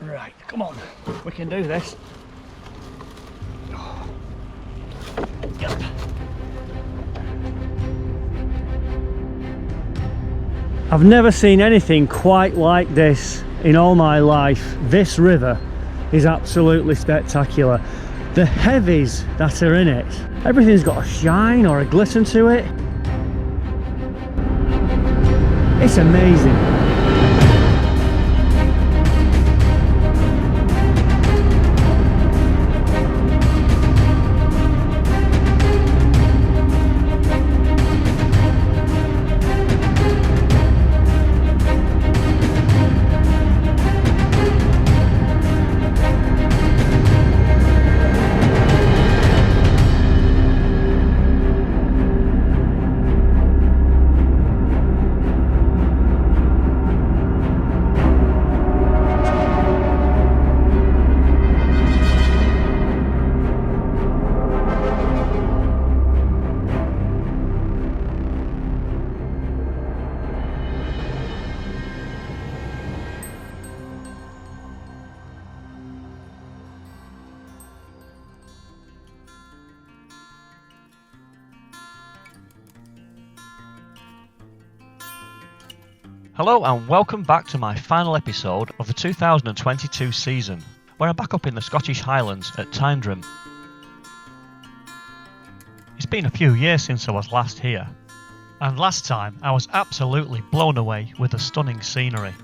Right, come on, we can do this. I've never seen anything quite like this in all my life. This river is absolutely spectacular. The heavies that are in it, everything's got a shine or a glisten to it. It's amazing. Hello and welcome back to my final episode of the 2022 season, where I'm back up in the Scottish Highlands at Tyndrum. It's been a few years since I was last here, and last time I was absolutely blown away with the stunning scenery.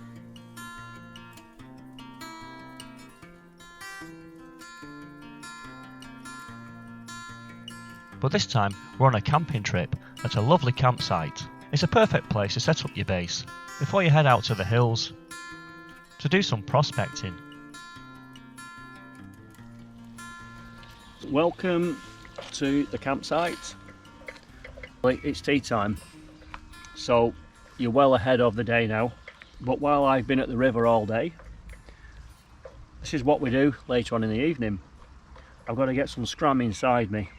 But this time we're on a camping trip at a lovely campsite. It's a perfect place to set up your base before you head out to the hills to do some prospecting. Welcome to the campsite. It's tea time, so you're well ahead of the day now. But while I've been at the river all day, this is what we do later on in the evening. I've got to get some scram inside me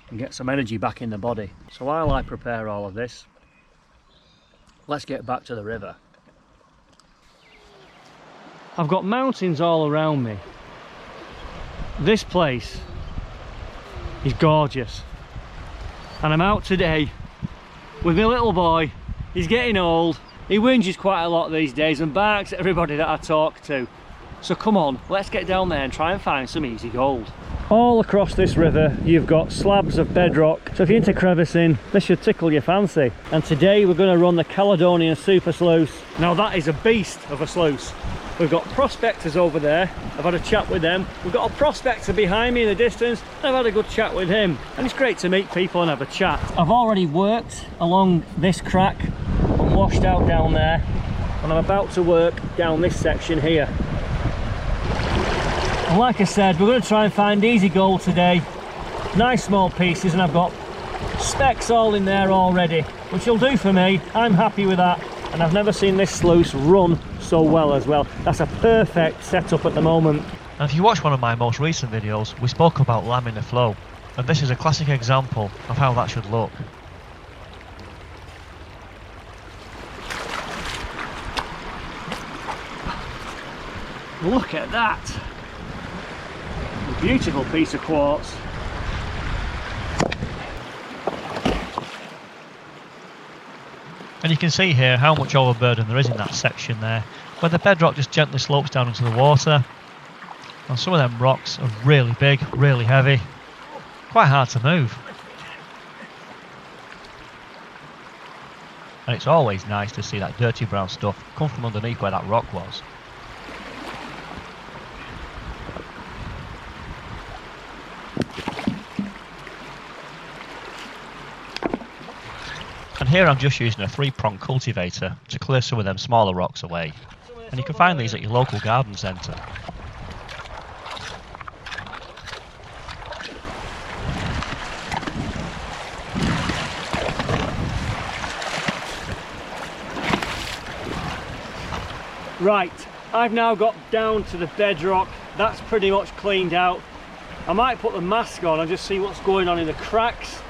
and get some energy back in the body. So while I prepare all of this, let's get back to the river. I've got mountains all around me. This place is gorgeous. And I'm out today with my little boy. He's getting old. He whinges quite a lot these days and barks at everybody that I talk to. So come on, let's get down there and try and find some easy gold. All across this river you've got slabs of bedrock, so if you're into crevicing, this should tickle your fancy. And today we're going to run the Caledonian Super Sluice. Now that is a beast of a sluice. We've got prospectors over there, I've had a chat with them. We've got a prospector behind me in the distance, I've had a good chat with him. And it's great to meet people and have a chat. I've already worked along this crack and washed out down there, and I'm about to work down this section here. And like I said, we're going to try and find easy gold today. Nice small pieces, and I've got specks all in there already, which will do for me. I'm happy with that, and I've never seen this sluice run so well as well. That's a perfect setup at the moment. And if you watch one of my most recent videos, we spoke about lambing the flow, and this is a classic example of how that should look. Look at that! A beautiful piece of quartz. And you can see here how much overburden there is in that section there, where the bedrock just gently slopes down into the water. And some of them rocks are really big, really heavy, quite hard to move. And it's always nice to see that dirty brown stuff come from underneath where that rock was. And here I'm just using a 3-prong cultivator to clear some of them smaller rocks away. And you can find these at your local garden centre. Right, I've now got down to the bedrock. That's pretty much cleaned out. I might put the mask on and just see what's going on in the cracks.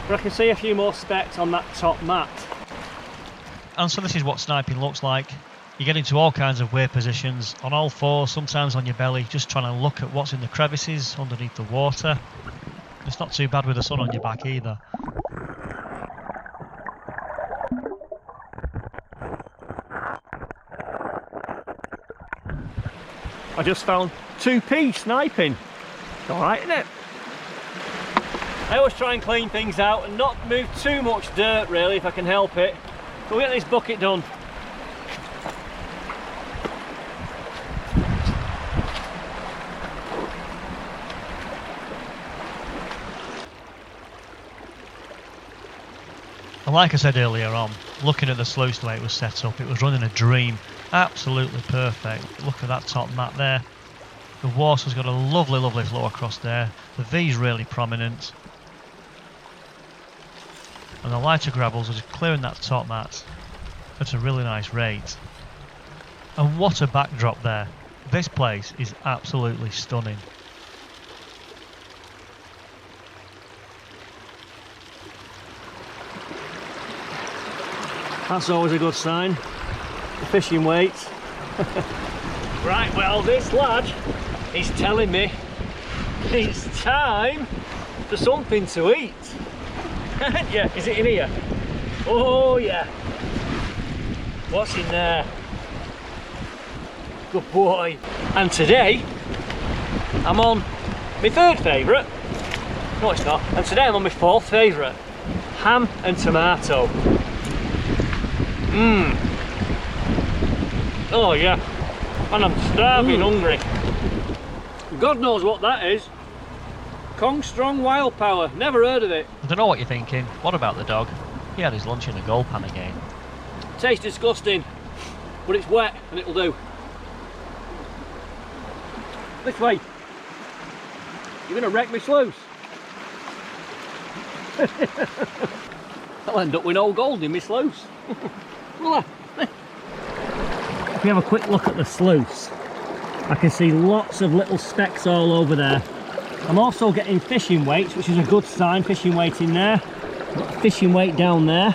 But I can see a few more specks on that top mat. And so this is what sniping looks like. You get into all kinds of weird positions, on all fours, sometimes on your belly, just trying to look at what's in the crevices underneath the water. It's not too bad with the sun on your back either. I just found 2p sniping. Alright, isn't it? I always try and clean things out and not move too much dirt really if I can help it. So we'll get this bucket done. And like I said earlier on, looking at the sluice the way it was set up, it was running a dream. Absolutely perfect. Look at that top mat there. The water's got a lovely, lovely flow across there. The V's really prominent. And the lighter gravels are just clearing that top mat at a really nice rate. And what a backdrop there. This place is absolutely stunning. That's always a good sign. The fishing weight. Right, well, this lad is telling me it's time for something to eat. Yeah, is it in here? Oh yeah. What's in there? Good boy. And today I'm on my third favourite. No, it's not. And today I'm on my fourth favourite. Ham and tomato. Mmm. Oh yeah. And I'm starving hungry. God knows what that is. Kong Strong Wild Power. Never heard of it. I don't know what you're thinking. What about the dog? He had his lunch in a gold pan again. Tastes disgusting, but it's wet and it'll do. This way. You're going to wreck my sluice. I'll end up with no gold in my sluice. If we have a quick look at the sluice, I can see lots of little specks all over there. I'm also getting fishing weights, which is a good sign. Fishing weight in there, got fishing weight down there.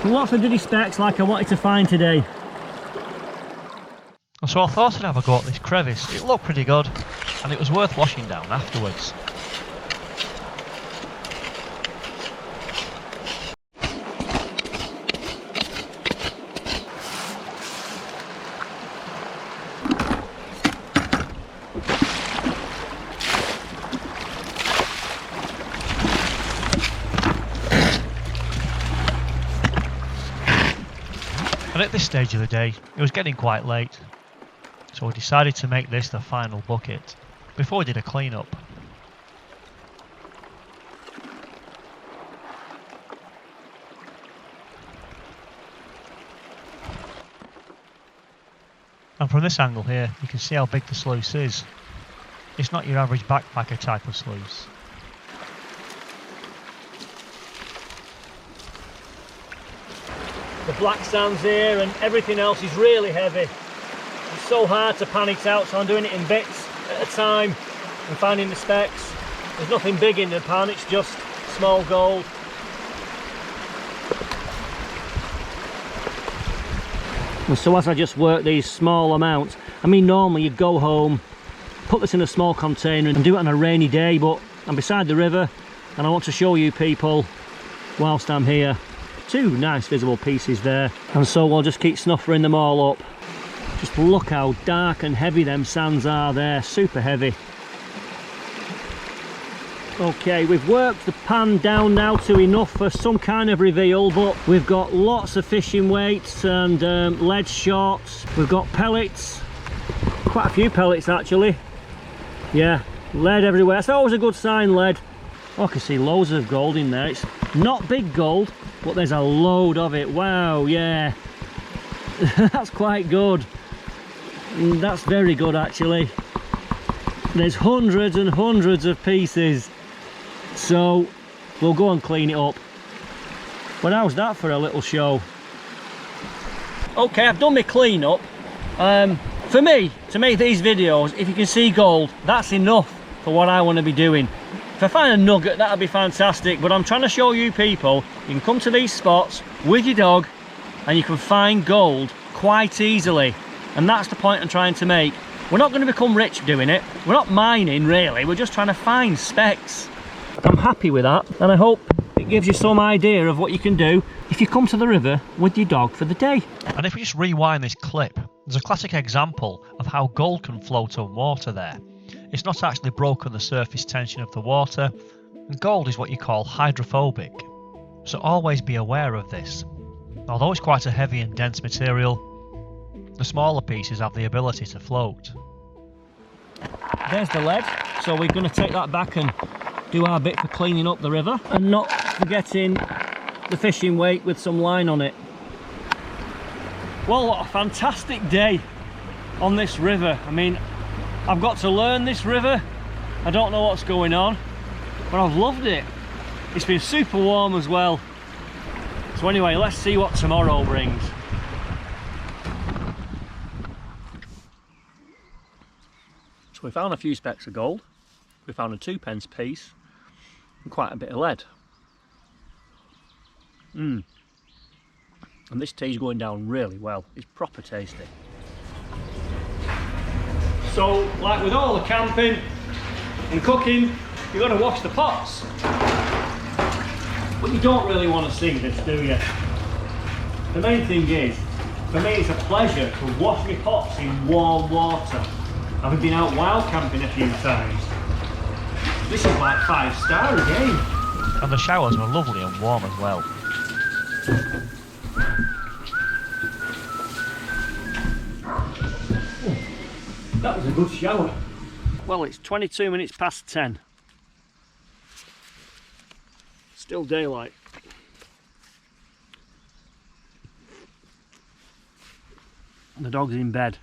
Lots of dirty specks like I wanted to find today. So I thought I'd have a go at this crevice. It looked pretty good, and it was worth washing down afterwards. And at this stage of the day, it was getting quite late, so we decided to make this the final bucket before we did a clean up. And from this angle here, you can see how big the sluice is. It's not your average backpacker type of sluice. The black sand's here and everything else is really heavy. It's so hard to pan it out, so I'm doing it in bits at a time and finding the specks. There's nothing big in the pan, it's just small gold. And so as I just work these small amounts, I mean normally you'd go home, put this in a small container and do it on a rainy day, but I'm beside the river and I want to show you people whilst I'm here. Two nice visible pieces there, and so we'll just keep snuffering them all up. Just look how dark and heavy them sands are there, super heavy. Okay, we've worked the pan down now to enough for some kind of reveal, but we've got lots of fishing weights and lead shots. We've got pellets, quite a few pellets actually. Yeah, lead everywhere. That's always a good sign, lead. Oh, I can see loads of gold in there. It's not big gold, but there's a load of it. Wow, yeah. That's quite good. That's very good actually. There's hundreds and hundreds of pieces. So we'll go and clean it up. But how's that for a little show? Okay, I've done my clean up. For me, to make these videos, if you can see gold, that's enough for what I want to be doing. If I find a nugget, that'd be fantastic, but I'm trying to show you people, you can come to these spots with your dog and you can find gold quite easily, and that's the point I'm trying to make. We're not going to become rich doing it. We're not mining really, we're just trying to find specks. I'm happy with that, and I hope it gives you some idea of what you can do if you come to the river with your dog for the day. And if we just rewind this clip, there's a classic example of how gold can float on water there. It's not actually broken the surface tension of the water, and gold is what you call hydrophobic. So always be aware of this. Although it's quite a heavy and dense material, the smaller pieces have the ability to float. There's the lead, so we're going to take that back and do our bit for cleaning up the river, and not forgetting the fishing weight with some line on it. Well, what a fantastic day on this river. I mean, I've got to learn this river. I don't know what's going on, but I've loved it. It's been super warm as well. So anyway, let's see what tomorrow brings. So we found a few specks of gold. We found a 2p piece and quite a bit of lead. And this tea's going down really well. It's proper tasty. So, like with all the camping and cooking, you've got to wash the pots. But you don't really want to see this, do you? The main thing is, for me it's a pleasure to wash my pots in warm water. I've been out wild camping a few times. This is like 5-star again. And the showers were lovely and warm as well. That was a good shower. Well, it's 22 minutes past 10. Still daylight. The dog's in bed.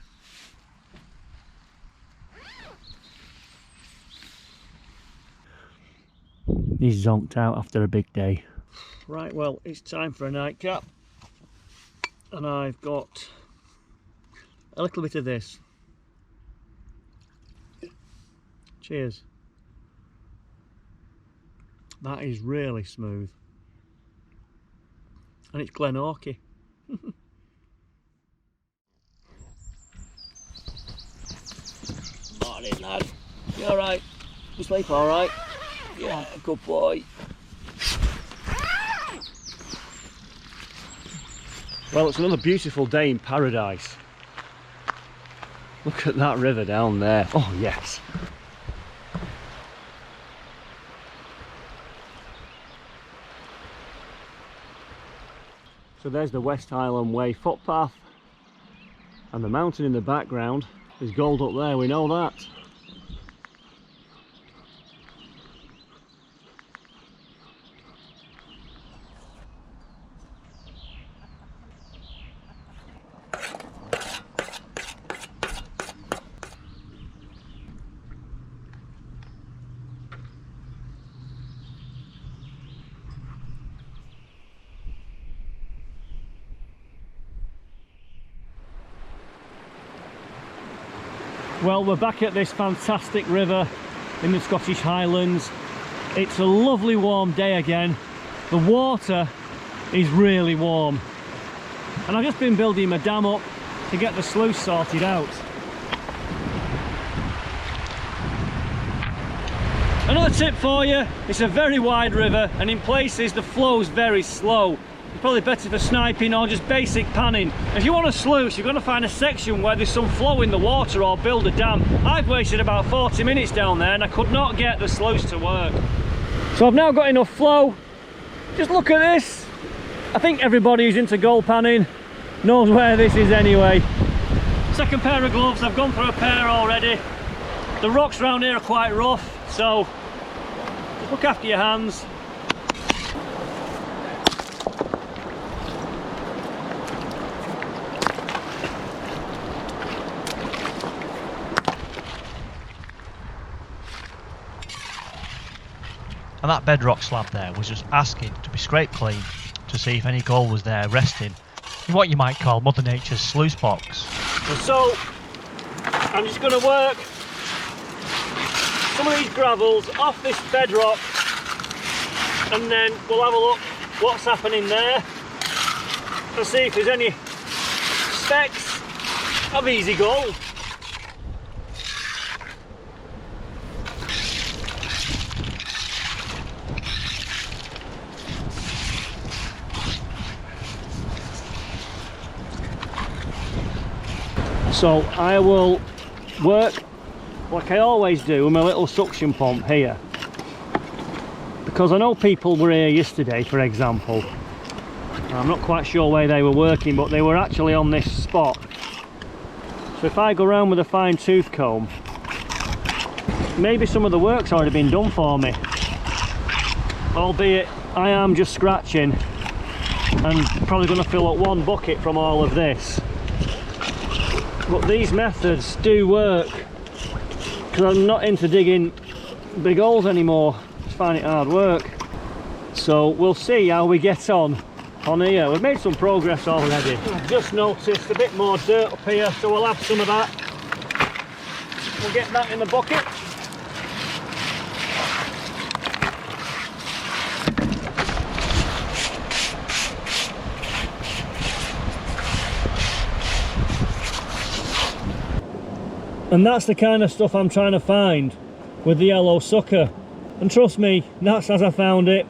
He's zonked out after a big day. Right, well, it's time for a nightcap. And I've got a little bit of this. Cheers. That is really smooth. And it's Glen Orchy. Morning, lad. You alright? You sleep alright? Yeah, good boy. Well, it's another beautiful day in paradise. Look at that river down there. Oh, yes. So there's the West Highland Way footpath, and the mountain in the background. There's gold up there, we know that. Well, we're back at this fantastic river in the Scottish Highlands. It's a lovely warm day again. The water is really warm. And I've just been building my dam up to get the sluice sorted out. Another tip for you, it's a very wide river and in places the flow's very slow. It's probably better for sniping or just basic panning. If you want a sluice, you're going to find a section where there's some flow in the water or build a dam. I've wasted about 40 minutes down there and I could not get the sluice to work. So I've now got enough flow. Just look at this. I think everybody who's into gold panning knows where this is anyway. Second pair of gloves, I've gone for a pair already. The rocks around here are quite rough, so just look after your hands. And that bedrock slab there was just asking to be scraped clean to see if any gold was there resting in what you might call Mother Nature's sluice box. So I'm just going to work some of these gravels off this bedrock and then we'll have a look what's happening there. and see if there's any specks of easy gold. So I will work like I always do with my little suction pump here, because I know people were here yesterday, for example. I'm not quite sure where they were working, but they were actually on this spot. So if I go around with a fine tooth comb, maybe some of the work's already been done for me, albeit I am just scratching and probably going to fill up one bucket from all of this. But these methods do work, because I'm not into digging big holes anymore. Just find it hard work. So we'll see how we get on here. We've made some progress already. I've just noticed a bit more dirt up here, so we'll have some of that. We'll get that in the bucket. And that's the kind of stuff I'm trying to find with the yellow sucker. And trust me, that's as I found it.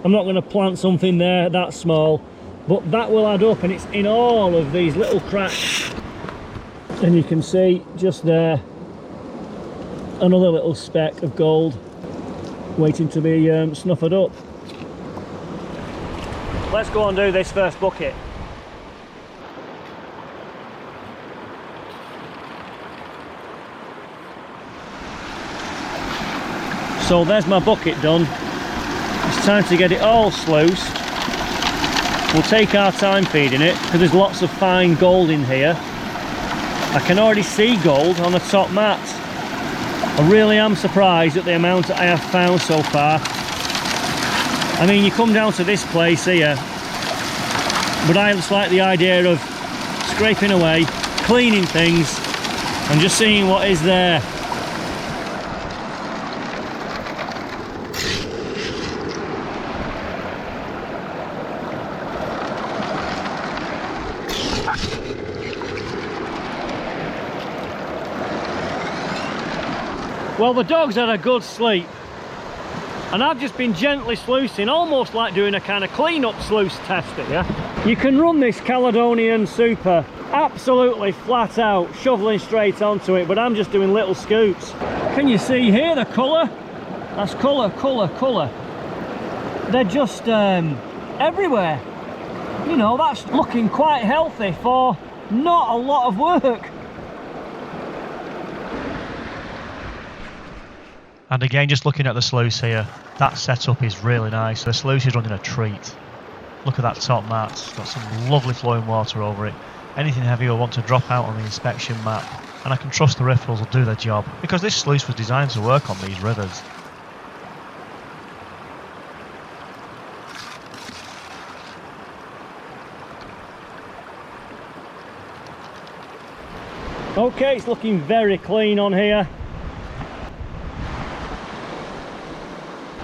I'm not going to plant something there that small, but that will add up, and it's in all of these little cracks. And you can see just there another little speck of gold waiting to be snuffed up. Let's go and do this first bucket. So there's my bucket done. It's time to get it all sluiced. We'll take our time feeding it, because there's lots of fine gold in here. I can already see gold on the top mat. I really am surprised at the amount that I have found so far. I mean, you come down to this place here, but I just like the idea of scraping away, cleaning things, and just seeing what is there. Well, the dog's had a good sleep, and I've just been gently sluicing, almost like doing a kind of clean-up sluice test here. You can run this Caledonian Super absolutely flat out, shoveling straight onto it, but I'm just doing little scoops. Can you see here the colour? That's colour, colour, colour. They're just everywhere. You know, that's looking quite healthy for not a lot of work. And again, just looking at the sluice here, that setup is really nice. The sluice is running a treat. Look at that top mat, it's got some lovely flowing water over it. Anything heavy will want to drop out on the inspection map, and I can trust the riffles will do their job, because this sluice was designed to work on these rivers. Okay, it's looking very clean on here.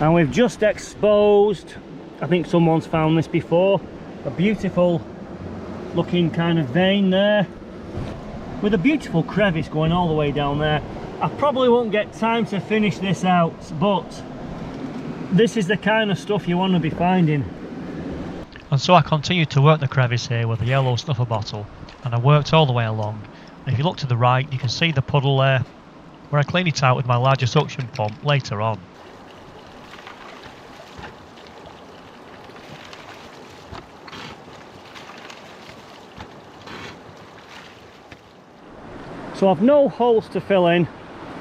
And we've just exposed, I think someone's found this before, a beautiful looking kind of vein there, with a beautiful crevice going all the way down there. I probably won't get time to finish this out, but this is the kind of stuff you want to be finding. And so I continued to work the crevice here with a yellow snuffer bottle, and I worked all the way along. And if you look to the right, you can see the puddle there, where I clean it out with my larger suction pump later on. So I've no holes to fill in.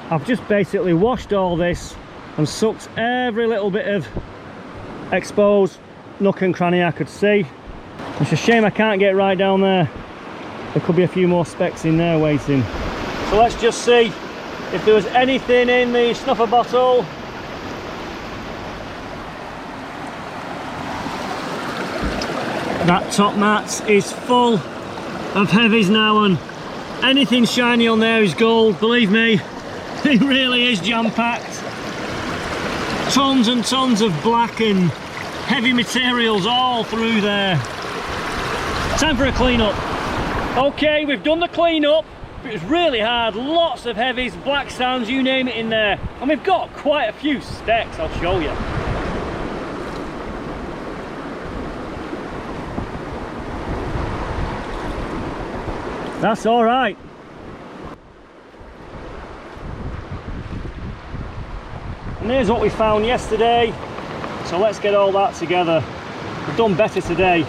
I've just basically washed all this and sucked every little bit of exposed nook and cranny I could see. It's a shame I can't get right down there. There could be a few more specks in there waiting. So let's just see if there was anything in the snuffer bottle. That top mat is full of heavies now, and anything shiny on there is gold, believe me. It really is jam-packed. Tons and tons of black and heavy materials all through there. Time for a clean up. Okay, we've done the clean up. It was really hard, lots of heavies, black sands, you name it in there. And we've got quite a few stecks, I'll show you. That's all right. And here's what we found yesterday. So let's get all that together. We've done better today.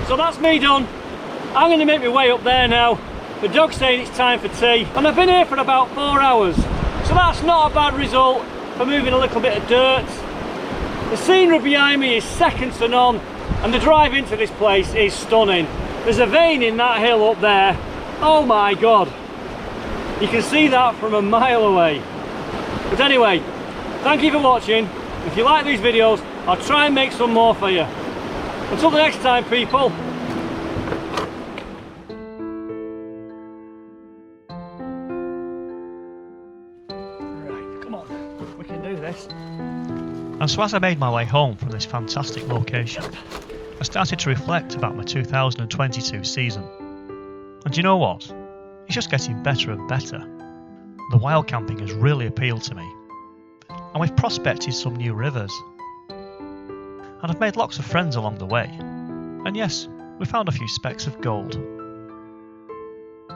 So that's me done. I'm going to make my way up there now. The dog's saying it's time for tea, and I've been here for about 4 hours. So that's not a bad result for moving a little bit of dirt. The scenery behind me is second to none, and the drive into this place is stunning. There's a vein in that hill up there. Oh my god. You can see that from a mile away. But anyway, thank you for watching. If you like these videos, I'll try and make some more for you. Until the next time, people. Right, come on, we can do this. And so as I made my way home from this fantastic location, I started to reflect about my 2022 season. And you know what? It's just getting better and better. The wild camping has really appealed to me. And we've prospected some new rivers. And I've made lots of friends along the way. And yes, we found a few specks of gold.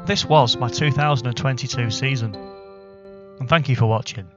This was my 2022 season. And thank you for watching.